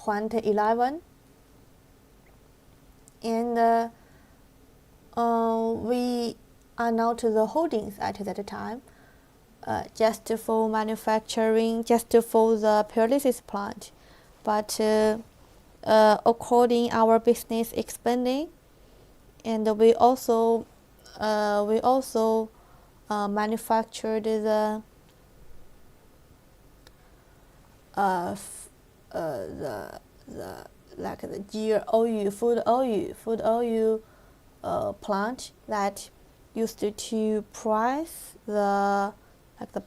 2011, and we are not the holdings at that time, just for manufacturing, just for the pyrolysis plant, but according our business expanding, and we also manufactured the like the gear oil, food oil plant that used to press the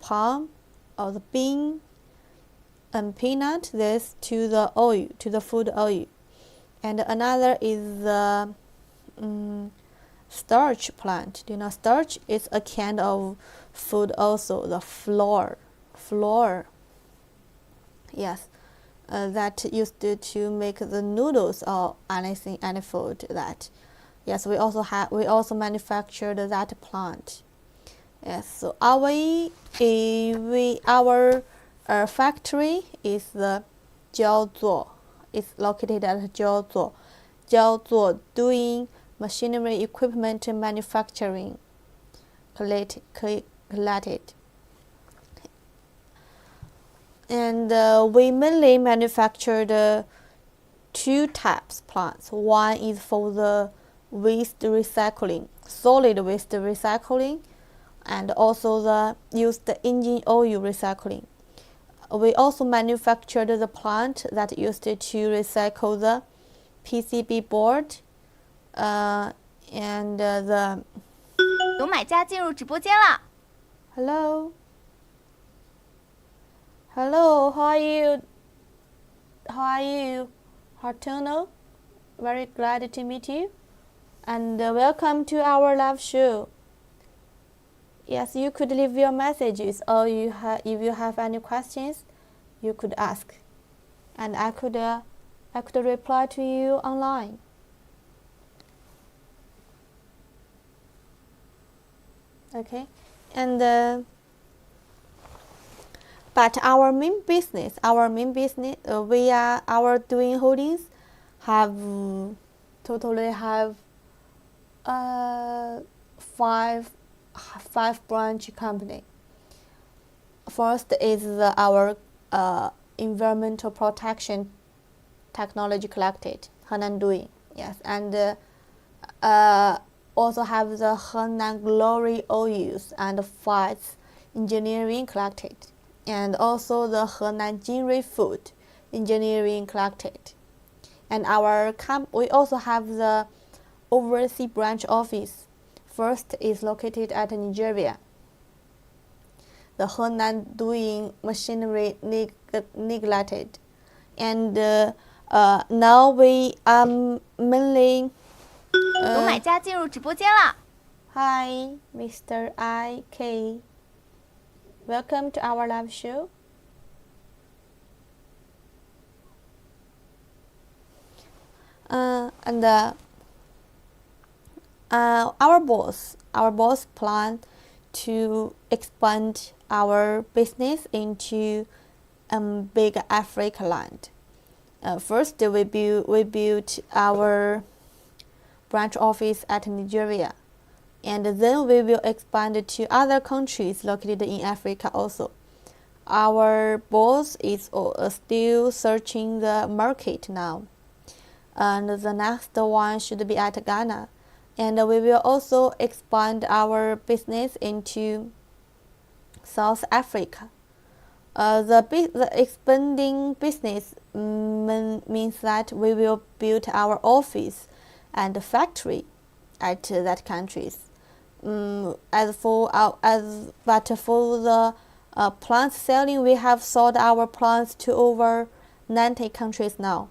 palm or the bean and peanut this to the oil, to the food oil. And another is the starch plant. Do you know starch is a kind of food also, the flour. Yes, that used to make the noodles or anything, any food that. Yes, we also manufactured that plant. Yes, so our factory is the 叫做 is located at 叫做 doing machinery equipment manufacturing collected. And we mainly manufactured two types plants. One is for the waste recycling, solid waste recycling, and also the used engine oil recycling. We also manufactured the plant that used to recycle the PCB board, and the 有买家进入直播间了。 Hello, how are you? Hartono? Very glad to meet you, and welcome to our live show. Yes, you could leave your messages, or if you have any questions, you could ask, and I could reply to you online. Okay, and but our main business, we are our doing holdings have totally have five branch company. First is our environmental protection technology collected, Henan Doing, yes, and also have the Henan Glory Oils and Fats engineering collected, and also the Henan Jinri Food engineering collected. And we also have the overseas branch office. First is located at Nigeria. The Henan Doing machinery neglected, and now we are mainly. 有买家进入直播间了。 Hi, Mr. IK. Welcome to our live show. And our boss plan to expand our business into big Africa land. First, we built our branch office at Nigeria, and then we will expand to other countries located in Africa also. Our boss is still searching the market now, and the next one should be at Ghana, and we will also expand our business into South Africa. The expanding business means that we will build our office and factory at that countries. But for the plant selling, we have sold our plants to over 90 countries now.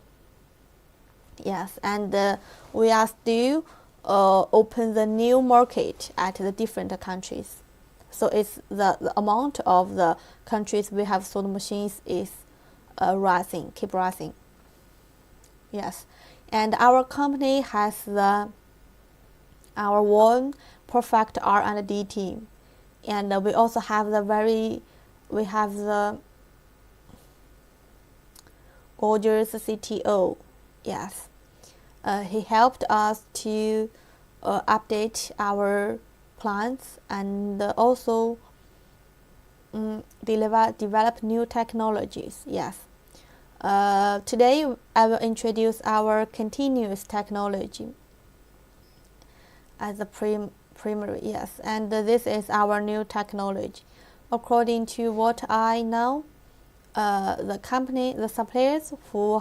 Yes, and we are still open the new market at the different countries. So it's the amount of the countries we have sold machines is keep rising. Yes, and our company has our own perfect R&D team, and we also have gorgeous CTO. Yes, he helped us to update our plans and also develop new technologies. Yes. Today I will introduce our continuous technology as a primary. Yes, and this is our new technology. According to what I know, the suppliers who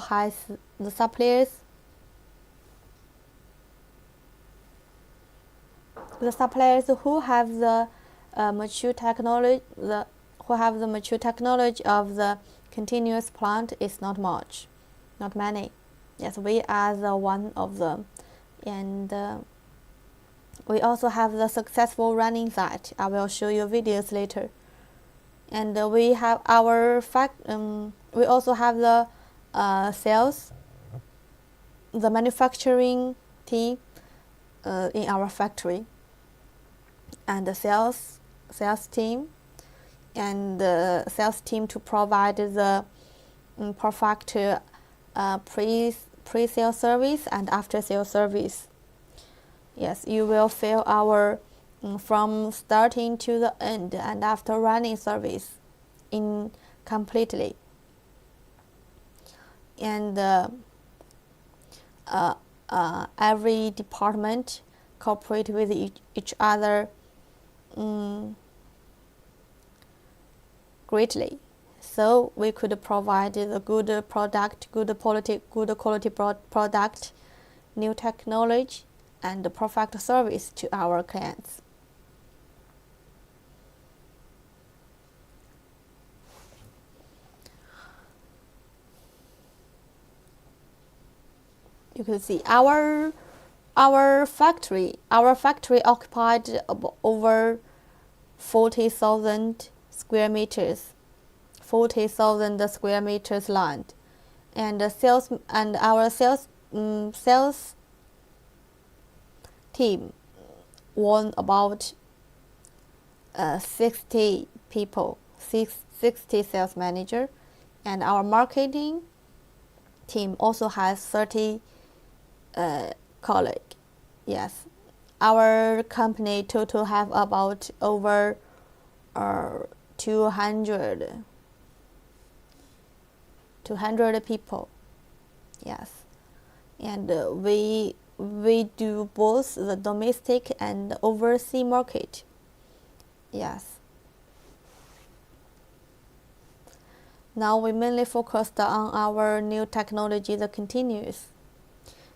have the mature technology, of the continuous plant is not many. Yes, we are the one of them, and we also have the successful running site. I will show you videos later. And we have our we also have the sales, the manufacturing team in our factory, and the sales team, and the sales team to provide the perfect pre-sale service and after-sale service. Yes, you will feel our from starting to the end and after running service in completely. And every department cooperate with each other greatly, so we could provide a good product, good quality product, new technology, and perfect service to our clients. You can see our factory occupied over 40,000 square meters, 40,000 square meters land, and our sales team won about 60 people, 60 sales manager, and our marketing team also has 30 colleagues. Yes, our company total have about over 200 people. Yes, and we do both the domestic and overseas market. Yes. Now we mainly focused on our new technology, the continuous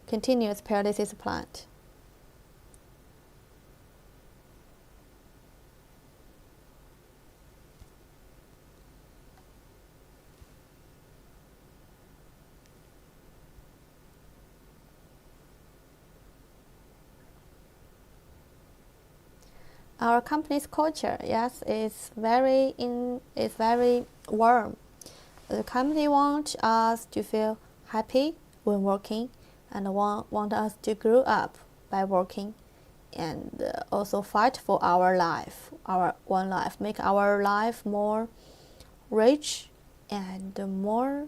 pyrolysis plant. Our company's culture, yes, is very warm. The company wants us to feel happy when working, and want us to grow up by working, and also fight for our one life, make our life more rich and more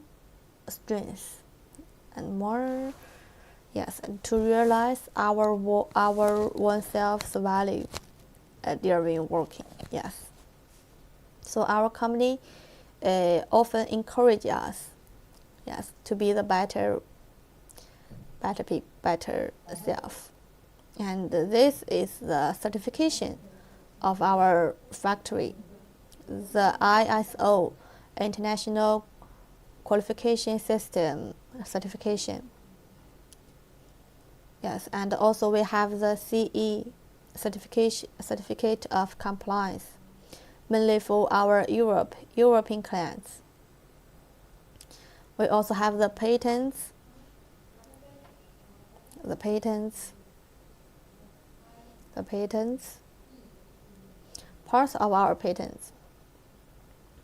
strength and more, yes, and to realize our oneself's value during working. Yes, so our company often encourage us, yes, to be the better self. And this is the certification of our factory, the ISO, International Qualification System certification. Yes, and also we have the CE certificate of compliance, mainly for our European clients. We also have the patents, parts of our patents,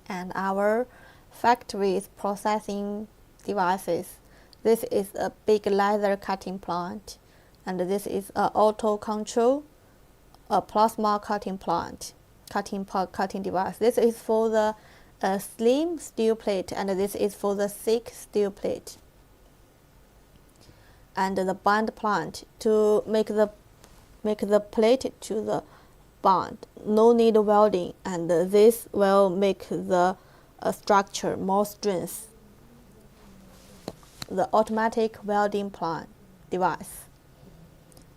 and our factory's processing devices. This is a big laser cutting plant, and this is a auto control, a plasma cutting plant, cutting device. This is for the a slim steel plate, and this is for the thick steel plate. And the bond plant to make the plate to the bond. No need welding, and this will make the structure more strength. The automatic welding plant device.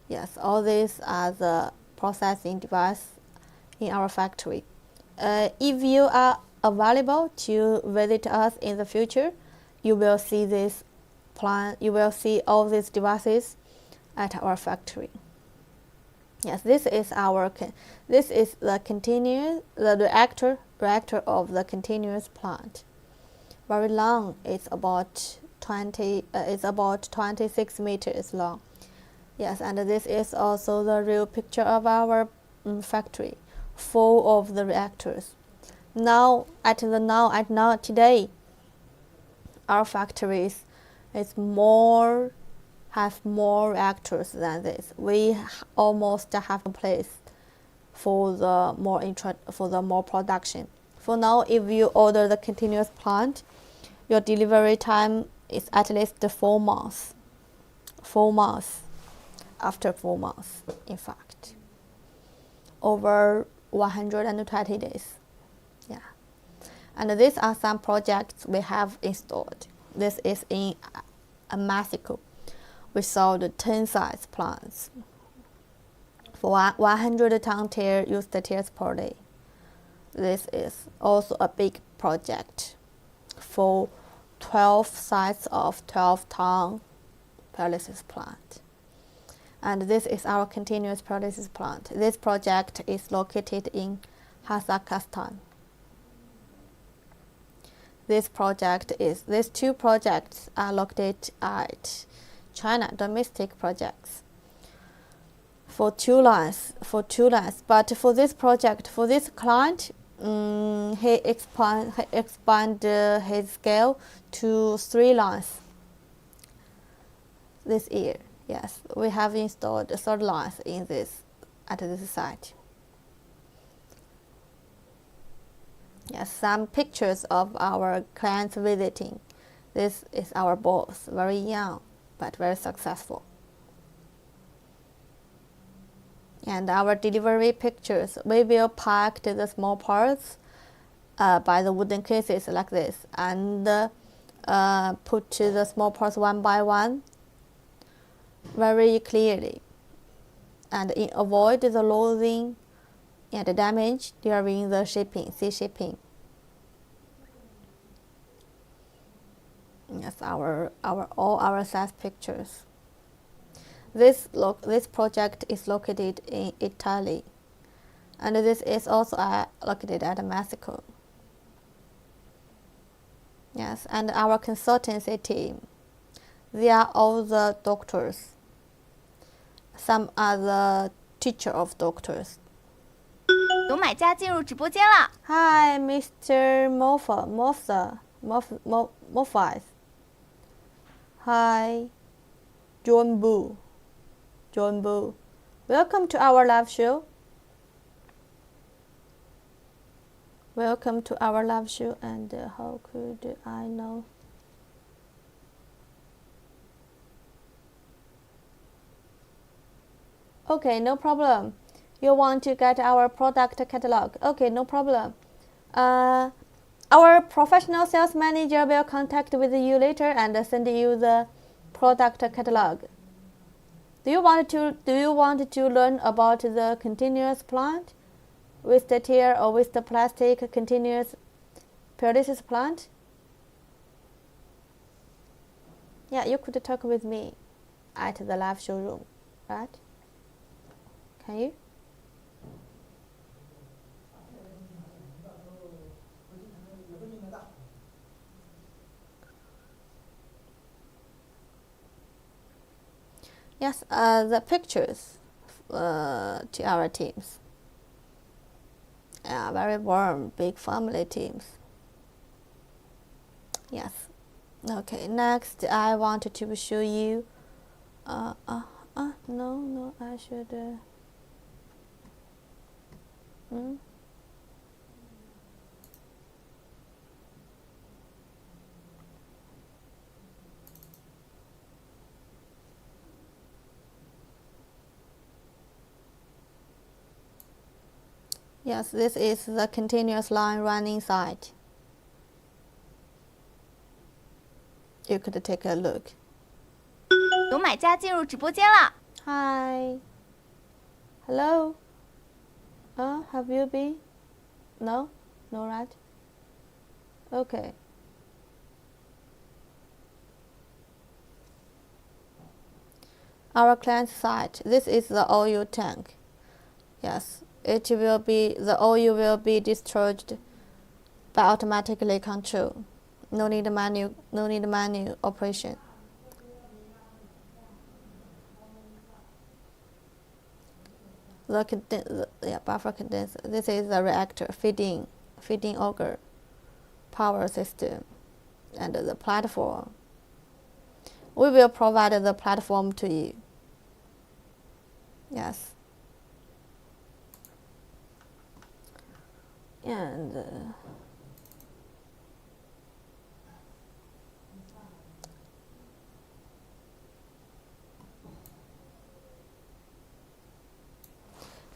Yes, all these are the processing device in our factory. If you are available to visit us in the future, you will see this plant. You will see all these devices at our factory. Yes, this is the reactor of the continuous plant. Very long. It's about 26 meters long. Yes, and this is also the real picture of our factory, full of the reactors. Today, our factories have more reactors than this. We almost have a place for the more production. For now, if you order the continuous plant, your delivery time is at least 4 months. 4 months. After 4 months, in fact, over 120 days. Yeah, and these are some projects we have installed. This is in Mexico. We sold 10 size plants. For 100-ton tier used tiers per day. This is also a big project for 12 sites of 12-ton pyrolysis plant. And this is our continuous pyrolysis plant. This project is located in Kazakhstan. These two projects are located at China, domestic projects. For two lines. But for this project, for this client, he expand his scale to 3 lines this year. Yes, we have installed 3rd lines at this site. Yes, some pictures of our clients visiting. This is our boss, very young but very successful. And our delivery pictures, we will pack the small parts by the wooden cases like this, and put the small parts one by one very clearly, and avoid the losing and damage during the sea shipping. Yes, all our size pictures. This project is located in Italy, and this is also located at Mexico. Yes, and our consultancy team, they are all the doctors. Some are the teacher of doctors. 有买家进入直播间了。 Hi, Mr. Moffat. Hi, John Boo. Welcome to our live show. And how could I know? Okay, no problem. You want to get our product catalog? Okay, no problem. Our professional sales manager will contact with you later and send you the product catalog. Do you want to learn about the continuous plant with the tier or with the plastic continuous pyrolysis plant? Yeah, you could talk with me at the live showroom, right? Can you? Yes, the pictures to our teams. Very warm, big family teams. Yes. Okay, next I wanted to show you. No, I should. Yes, this is the continuous line running side. You could take a look. 有买家进入直播间了。 Hi. Hello. Have you been? No? No, right? Okay. Our client side. This is the oil tank. Yes, the oil will be discharged by automatically control. No need manual operation. Buffer condenser. This is the reactor feeding auger, power system, and the platform. We will provide the platform to you. Yes. And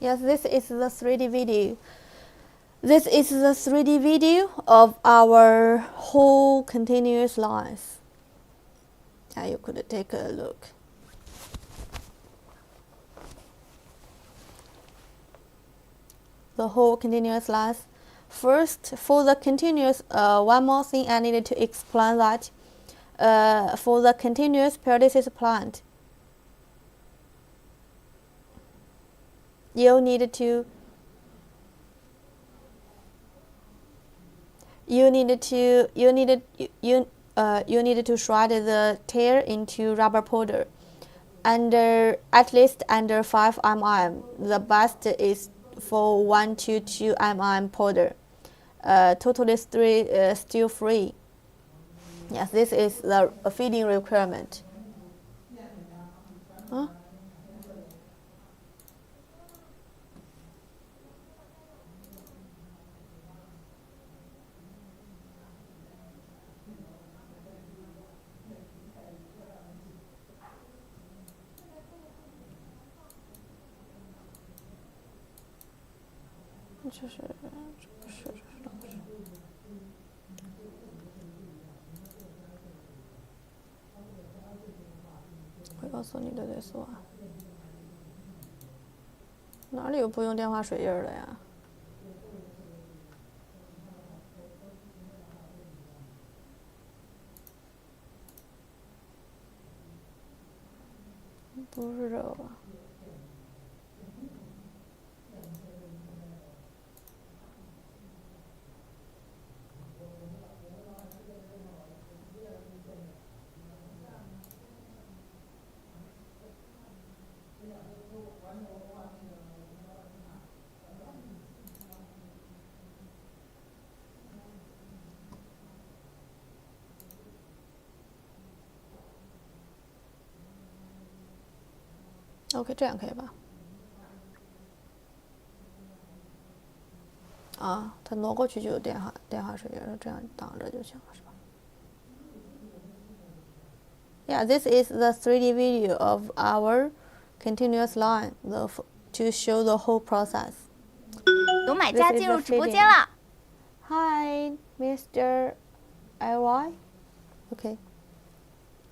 yes, this is the 3D video. This is the 3D video of our whole continuous lines. You could take a look. The whole continuous lines. First, for the continuous, one more thing I needed to explain that for the continuous pyrolysis plant, you need to shred the Tyre into rubber powder at least under 5 mm. The best is for 1 to 2 mm powder. Totally still free. Yes, this is the feeding requirement. Huh? We also need this one. 哪里有不用电话水印的呀？不是这个吧？ OK， 这样可以吧？啊，它挪过去就有电话水印，这样挡着就行了，是吧 ？Yeah, this is the 3D video of our continuous line, to show the whole process. 有买家进入直播间了。 Hi, Mr. Ly. Okay.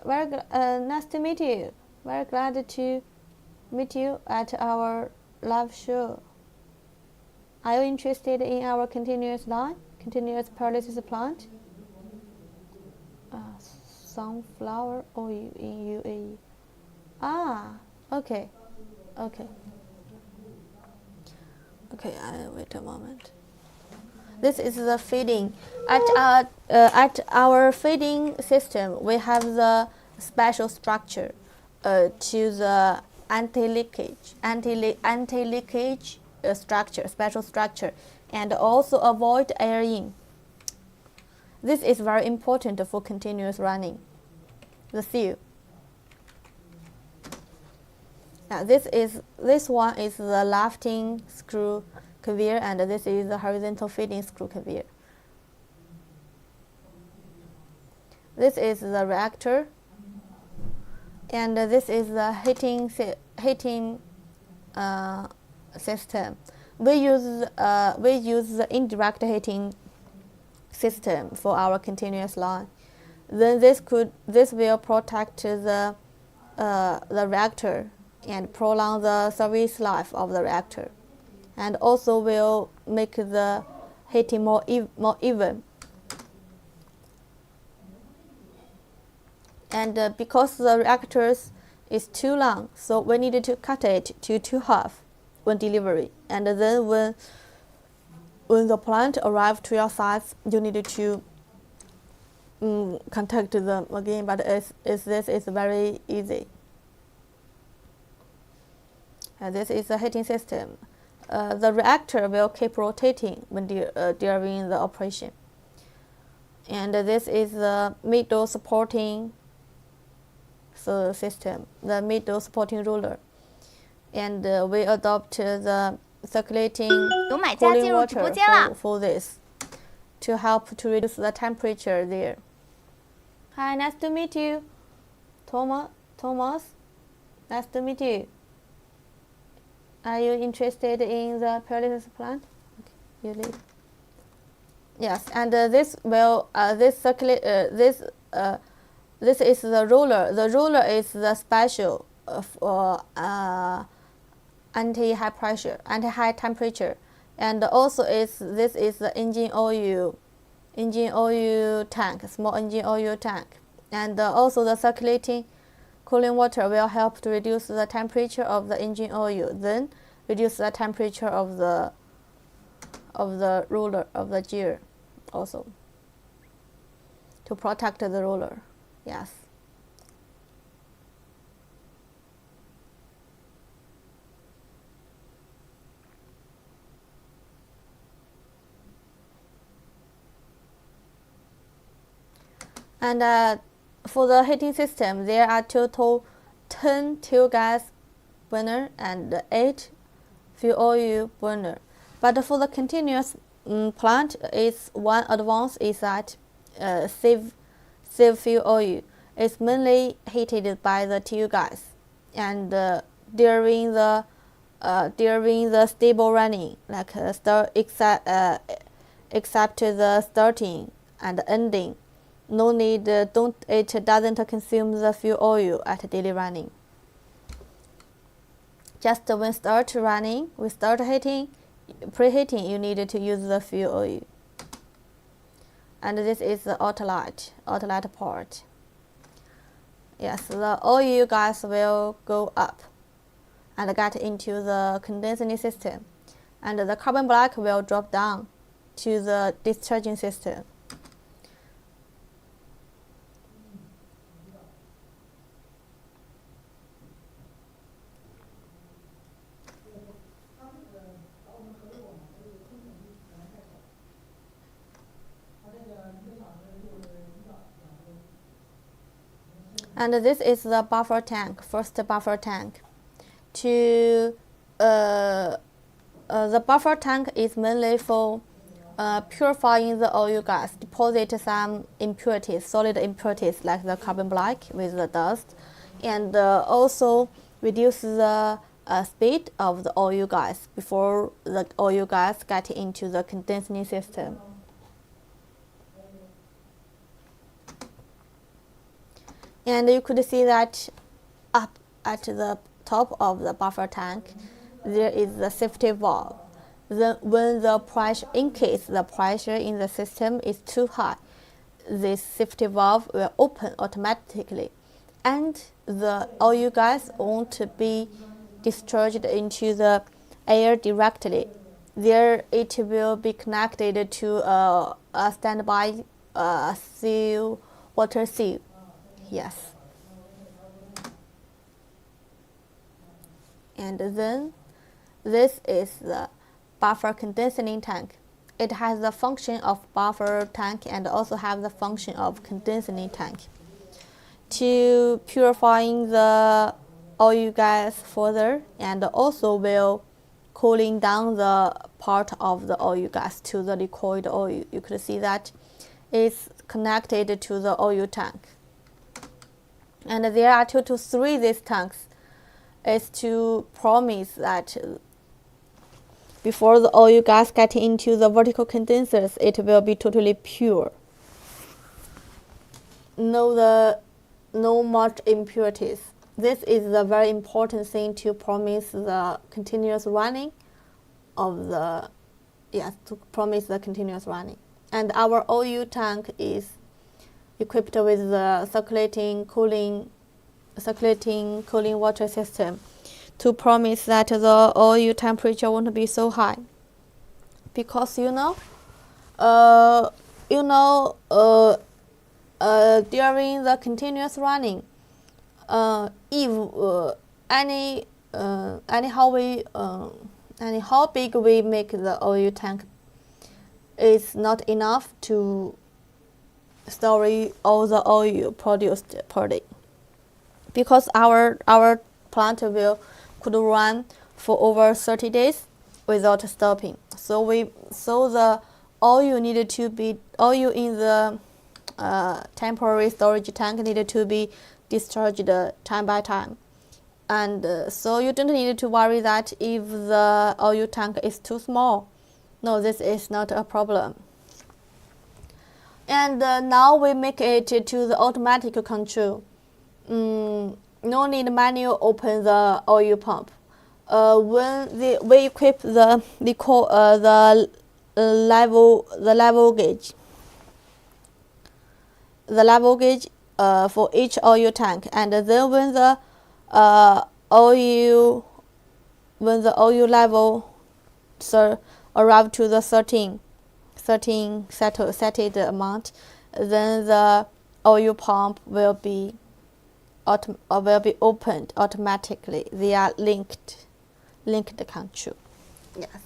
Very nice to meet you. Very glad to meet you at our live show. Are you interested in our continuous pyrolysis plant? Sunflower oil in UAE. Okay. Okay, wait a moment. This is the feeding. At our feeding system, we have the special structure to the anti-leakage special structure, and also avoid air in. This is very important for continuous running. The seal. Now this one is the lifting screw conveyor, and this is the horizontal feeding screw conveyor. This is the reactor, and this is the heating system. we use the indirect heating system for our continuous line. Then this will protect the reactor and prolong the service life of the reactor, and also will make the heating more even. And because the reactors is too long, so we needed to cut it to 2/2 when delivery. And then when the plant arrived to your site, you needed to contact them again, but this is very easy. And this is the heating system. The reactor will keep rotating when during the operation. And this is the middle supporting system, the middle supporting roller. And we adopt the circulating cooling water for this to help to reduce the temperature there. Hi, nice to meet you. Thomas, nice to meet you. Are you interested in the pyrolysis plant? Okay, you leave. Yes, and this is the roller. The roller is the special for anti-high pressure, anti-high temperature, and also this is the engine oil tank, small engine oil tank, and also the circulating cooling water will help to reduce the temperature of the engine oil, then reduce the temperature of the roller of the gear, also to protect the roller. Yes. And for the heating system, there are total 10 fuel gas burner and 8 fuel oil burner. But for the continuous plant, its one advance is that save fuel oil. It's mainly heated by the fuel gas, and during the stable running, like except the starting and ending, no need. It doesn't consume the fuel oil at daily running. Just when start running, we start preheating, you need to use the fuel oil. And this is the outlet port. Yes, the oil gas will go up and get into the condensing system, and the carbon black will drop down to the discharging system. And this is the buffer tank, first buffer tank. The buffer tank is mainly for purifying the oil gas, deposit some impurities, solid impurities like the carbon black with the dust, and also reduce the speed of the oil gas before the oil gas get into the condensing system. And you could see that up at the top of the buffer tank, there is the safety valve. Then when the pressure, in case the pressure in the system is too high, this safety valve will open automatically, and the oil gas won't be discharged into the air directly. There it will be connected to a standby water seal. Yes. And then this is the buffer condensing tank. It has the function of buffer tank and also have the function of condensing tank to purifying the oil gas further, and also will cooling down the part of the oil gas to the liquid oil. You could see that it's connected to the oil tank. And there are 2 to 3 these tanks is to promise that before the oil gas get into the vertical condensers, it will be totally pure. No much impurities. This is the very important thing to promise the continuous running of the continuous running. And our oil tank is equipped with the circulating cooling water system to promise that the oil temperature won't be so high. Because during the continuous running, if anyhow big we make the oil tank, is not enough to store all the oil produced per day, because our plant could run for over 30 days without stopping. So the oil in the temporary storage tank needed to be discharged time by time. And so you don't need to worry that if the oil tank is too small. No, this is not a problem. And now we make it to the automatic control. No need manual open the oil pump. When we equip the level gauge for each oil tank, and then when the oil level arrive to the 13 settled amount, then the oil pump will be opened automatically. They are linked control. Yes.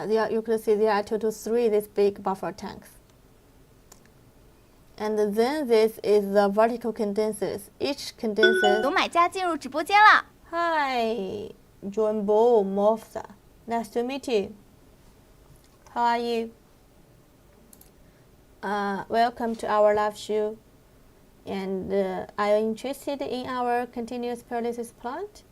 You can see there are 2 to 3 these big buffer tanks. And then this is the vertical condensers. Each condenser. 有买家进入直播间了。 Hi, Jumbo Mofsa. Nice to meet you. How are you? Welcome to our live show. And are you interested in our continuous pyrolysis plant?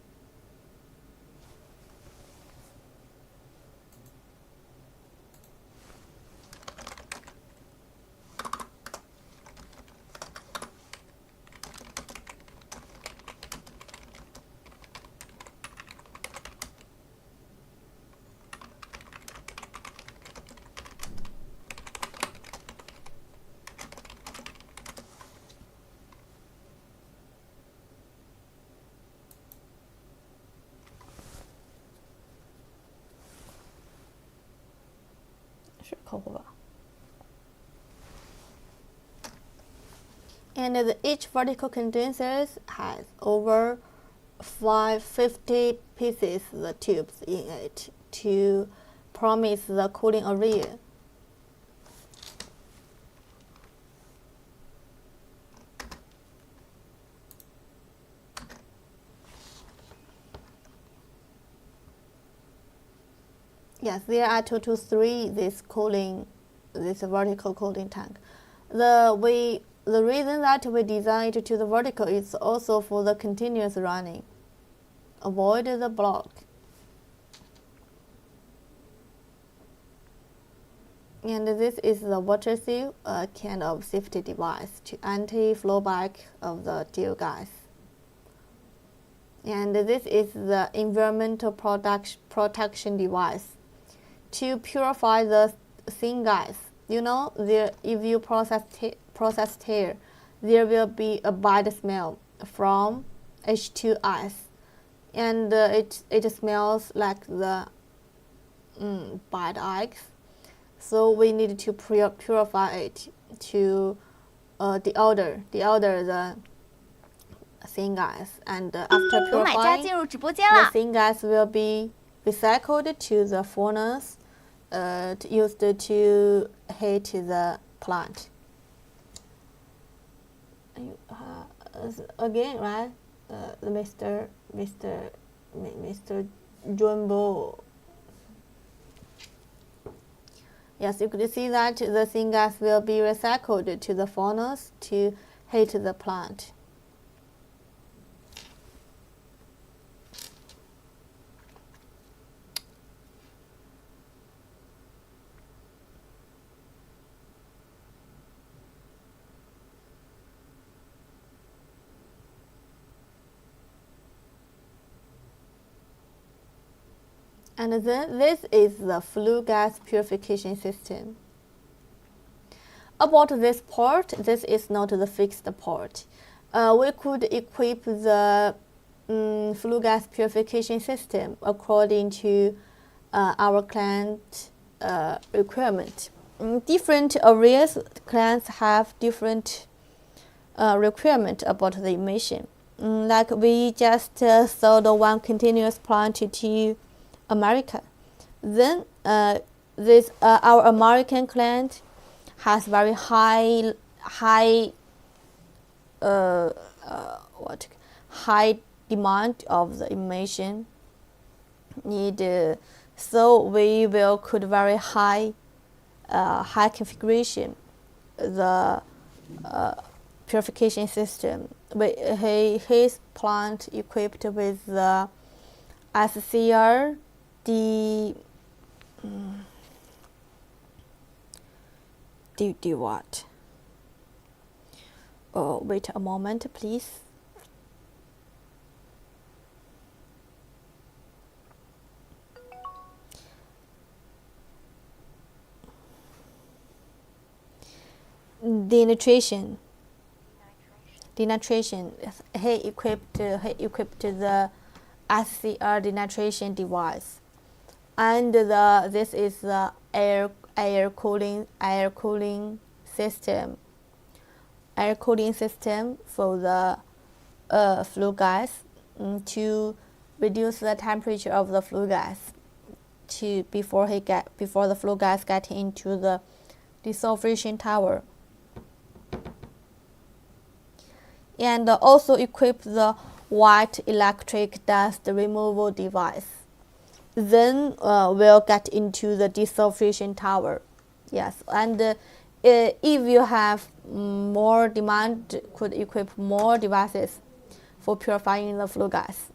And each vertical condenser has over 550 pieces the tubes in it to promise the cooling area. Yes, there are 2 to 3 this vertical cooling tank. The reason that we designed it to the vertical is also for the continuous running. Avoid the block. And this is the water seal, a kind of safety device to anti-flowback of the fuel gas. And this is the environmental protection device to purify the syngas. You know, if you process Tyre, there will be a bad smell from H2S, and it smells like the bad eggs. So we need to purify it to deodor the syngas, and after purifying, the syngas will be recycled to the furnace used to heat the plant. Again, right? Mr. Jumbo. Yes, you could see that the syngas will be recycled to the furnace to heat the plant. And then this is the flue gas purification system. About this part, this is not the fixed part. We could equip the flue gas purification system according to our client requirement. In different areas, clients have different requirement about the emission. Like we just sold one continuous plant to America. Then our American client has very high demand of the emission need. So we will could very high configuration the purification system. His plant equipped with the SCR D what? Oh, wait a moment, please. Denatration. He equipped the SCR denatration device, and this is the air cooling system for the flue gas to reduce the temperature of the flue gas before the flue gas get into the desulfurization tower. And also equip the white electric dust removal device. Then we'll get into the desulfurization tower. Yes, and if you have more demand, could equip more devices for purifying the flue gas.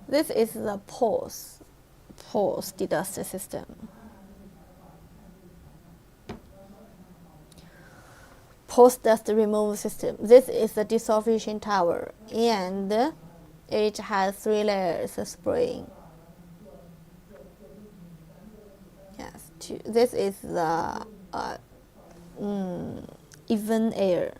This is the post dust system. Post dust removal system. This is the desulfurization tower, and it has 3 layers of spraying. Yes, this is the even air.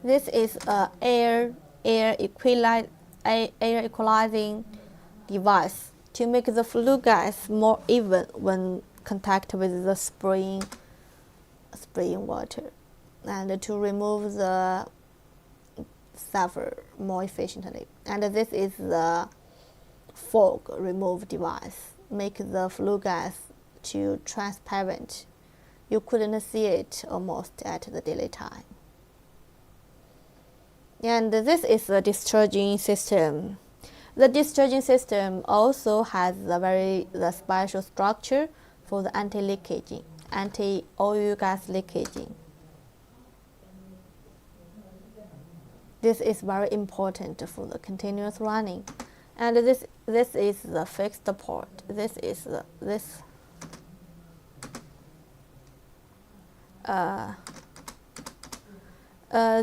This is air equalizing device to make the flue gas more even when contact with the spraying water, and to remove the sulfur more efficiently. And this is the fog remove device, make the flue gas to transparent. You couldn't see it almost at the daytime. And this is the discharging system. The discharging system also has the special structure for the anti-oil gas leakaging. This is very important for the continuous running. And this is the fixed part. This is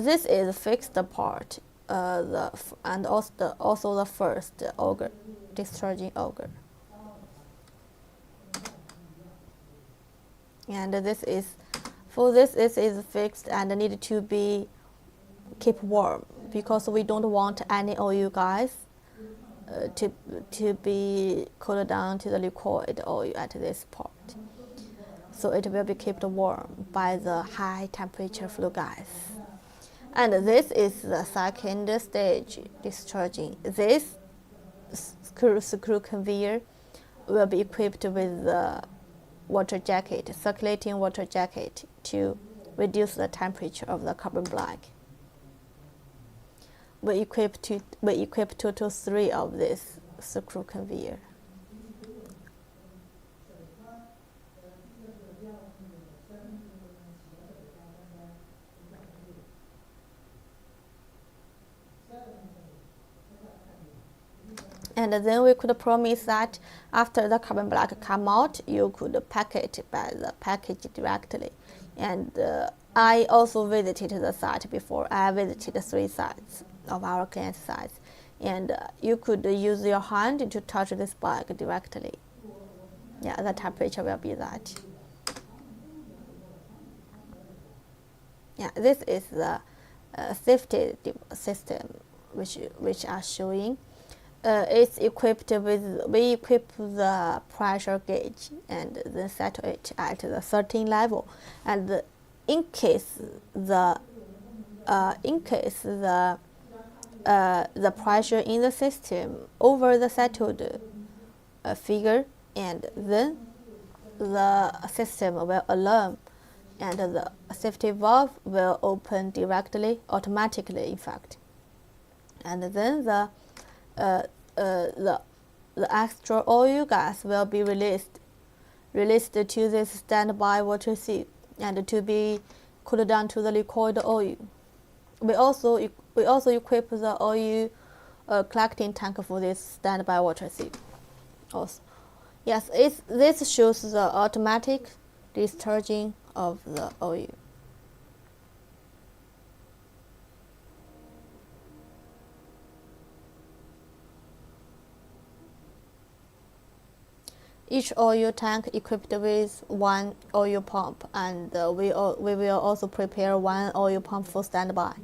this is fixed part. And also the first auger, discharging auger. And this is fixed and need to be keep warm, because we don't want any oil gas to be cooled down to the liquid oil at this part. So it will be kept warm by the high temperature flue gas. And this is the second stage discharging. This screw conveyor will be equipped with the water jacket, circulating water jacket, to reduce the temperature of the carbon black. We equip 2 to 3 of this screw conveyor. And then we could promise that after the carbon black come out, you could pack it by the package directly. And I also visited the site before. I visited 3 sites of our client sites. And you could use your hand to touch this bag directly. Yeah, the temperature will be that. Yeah, this is the safety system which are showing. It's equipped with, we equip the pressure gauge and then set it at the 13 level. And in case the pressure in the system over the settled figure, and then the system will alarm, and the safety valve will open directly, automatically, in fact. And then the extra oil gas will be released to this standby water sieve and to be cooled down to the liquid oil. We also equip the oil collecting tank for this standby water sieve. Also, yes, this shows the automatic discharging of the oil. Each oil tank equipped with 1 oil pump, and we will also prepare 1 oil pump for standby.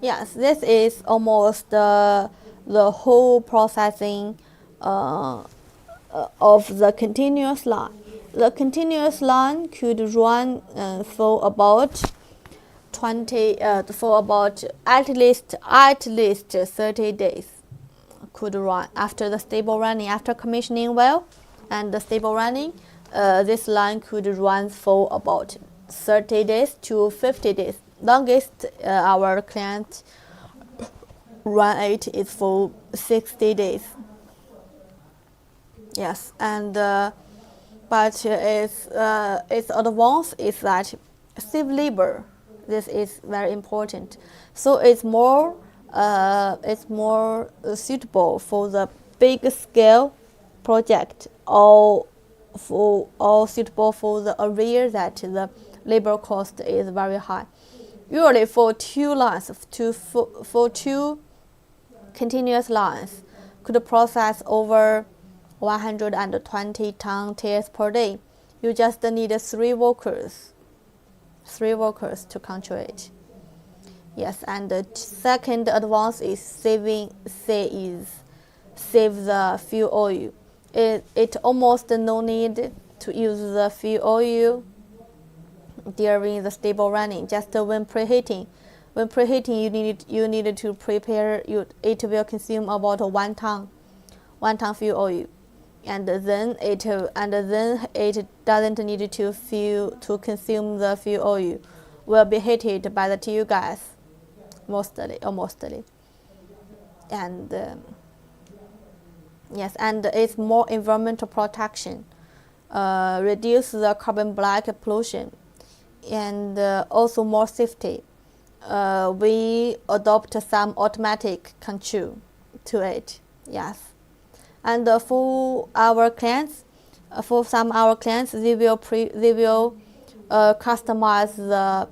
Yes, this is almost the whole processing of the continuous line. The continuous line could run for about at least 30 days. Could run after the stable running, after commissioning well and the stable running. This line could run for about 30 days to 50 days. Longest our client run it is for 60 days. Yes, and but its advance is that save labor. This is very important. So it's more suitable for the big scale project, or suitable for the area that the labor cost is very high. Usually for 2 lines, for 2 continuous lines, could process over 120 ton tears per day. You just need 3 workers to control it. Yes, and the second advance is save the fuel oil. It almost no need to use the fuel oil during the stable running. Just when preheating, you need to prepare. It will consume about 1 ton fuel oil, and then it doesn't need to consume the fuel oil. Will be heated by the TU gas, mostly. And yes, and it's more environmental protection, reduce the carbon black pollution, and also more safety. We adopt some automatic control to it. Yes, and for our clients, they will customize the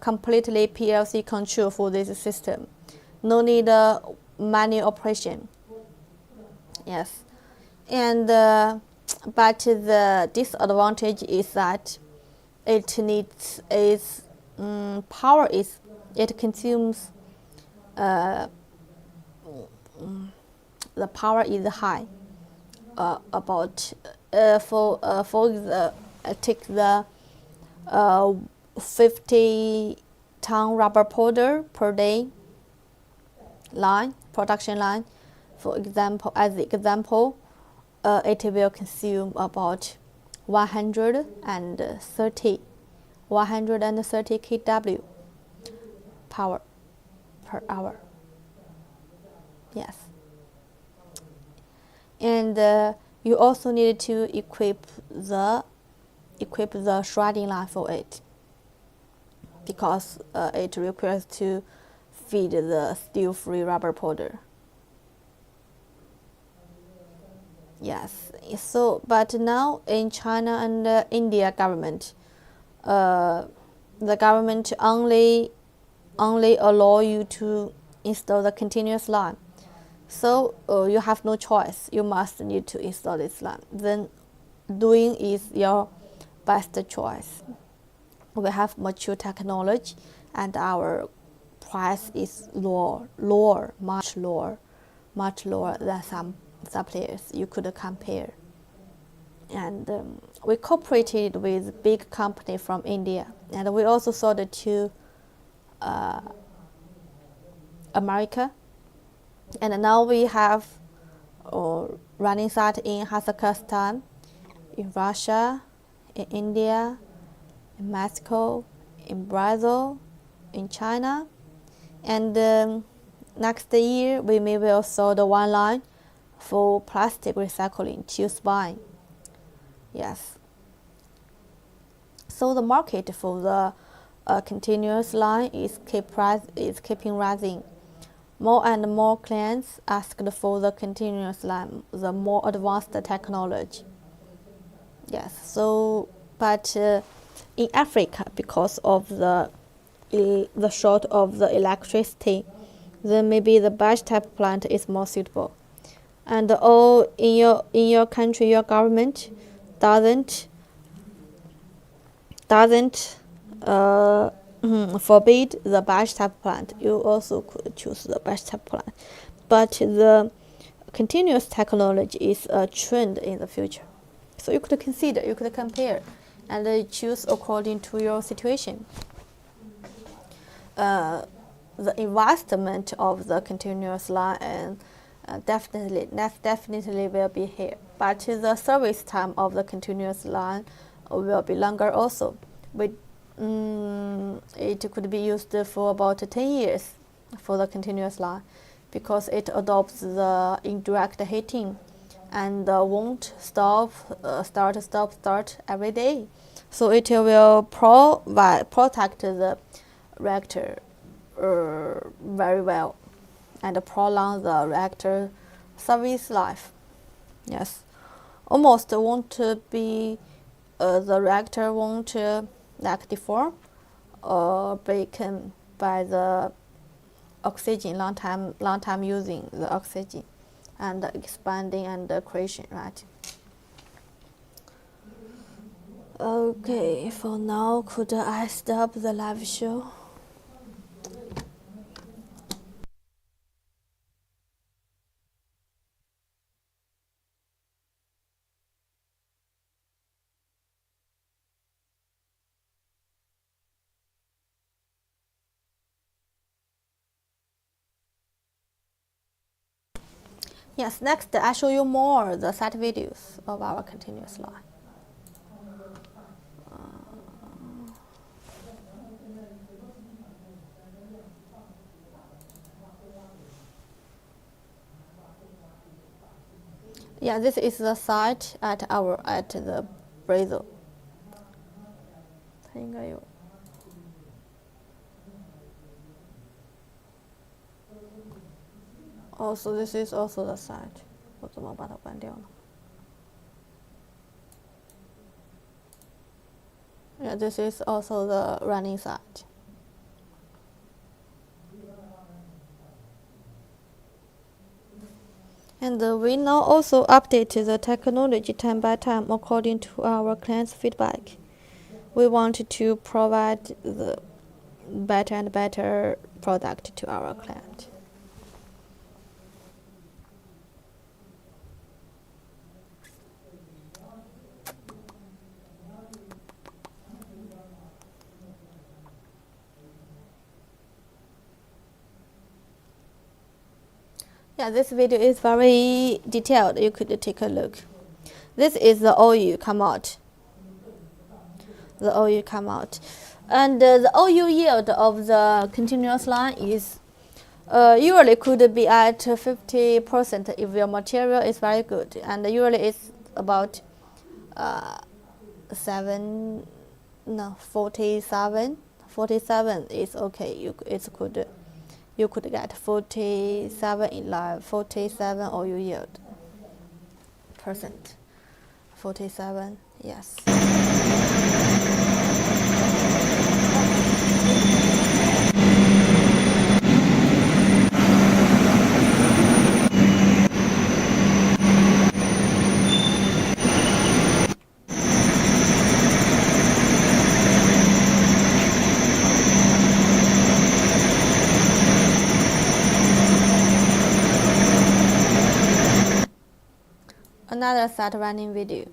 completely PLC control for this system. No need manual operation. Yes, and but the disadvantage is that it needs power. It consumes the power is high. About take the 50 ton rubber powder per day production line. For example, as the example, it will consume about 130 kW power per hour. Yes. And you also need to equip the shredding line for it, because it requires to feed the steel-free rubber powder. Yes. So, but now in China and India government, the government only allow you to install the continuous line. So you have no choice. You must need to install this line. Then doing is your best choice. We have mature technology, and our price is much lower than some suppliers you could compare. And we cooperated with big company from India, and we also sold it to America. And now we have running site in Kazakhstan, in Russia, in India, in Mexico, in Brazil, in China. And next year we may will sell the one line for plastic recycling to Spain. Yes. So the market for the continuous line is keeping rising. More and more clients ask for the continuous line, the more advanced technology. Yes. So, but in Africa, because of the short of the electricity, then maybe the batch type plant is more suitable. And all in your country, your government doesn't forbid the batch type plant. You also could choose the batch type plant, but the continuous technology is a trend in the future. So you could consider, you could compare, and choose according to your situation. The investment of the continuous line and definitely will be here, but the service time of the continuous line will be longer also. It could be used for about 10 years for the continuous line, because it adopts the indirect heating and won't start every day. So it will protect the reactor very well and prolong the reactor service life. Yes, almost won't be the reactor won't deform or breaken by the oxygen, long time using the oxygen and expanding and creation, right? Okay, for now, could I stop the live show? Yes, next I show you more the site videos of our continuous line. Yeah, this is the site at the Brazil. 它应该有。Oh, so this is also the site. 我怎么把它关掉呢？ Yeah, this is also the running site. And we now also update the technology time by time according to our clients' feedback. We want to provide the better and better product to our client. Yeah, this video is very detailed. You could take a look. This is the oil come out. The oil come out. And the oil yield of the continuous line is usually could be at 50% if your material is very good. And usually it's about 47. 47 is okay. You could get 47 in live, 47 oil yield percent. 47, yes. Another set running video.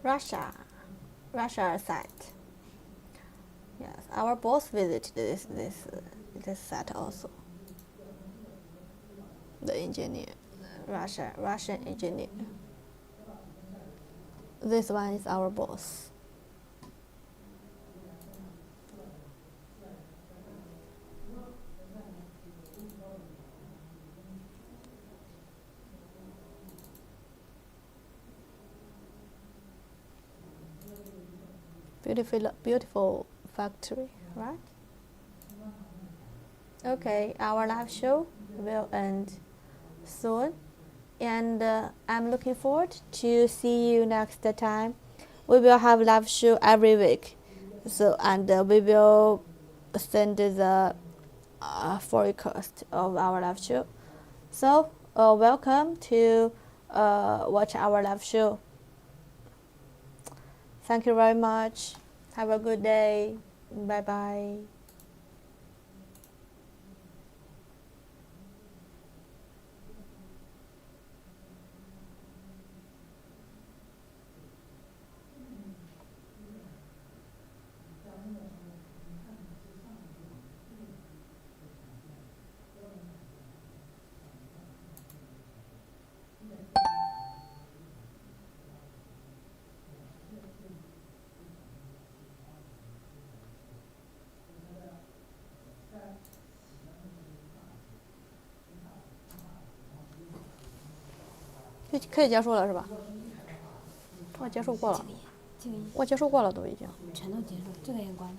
Russia site. Yes, our boss visited this site also. The engineer, Russian engineer. This one is our boss. Beautiful factory, right? Okay, our live show will end soon, and I'm looking forward to see you next time. We will have live show every week, so we will send the forecast of our live show. So welcome to watch our live show. Thank you very much. Have a good day. Bye bye.就可以结束了是吧？我结束过了，我结束过了都已经。全都结束，这个也关了。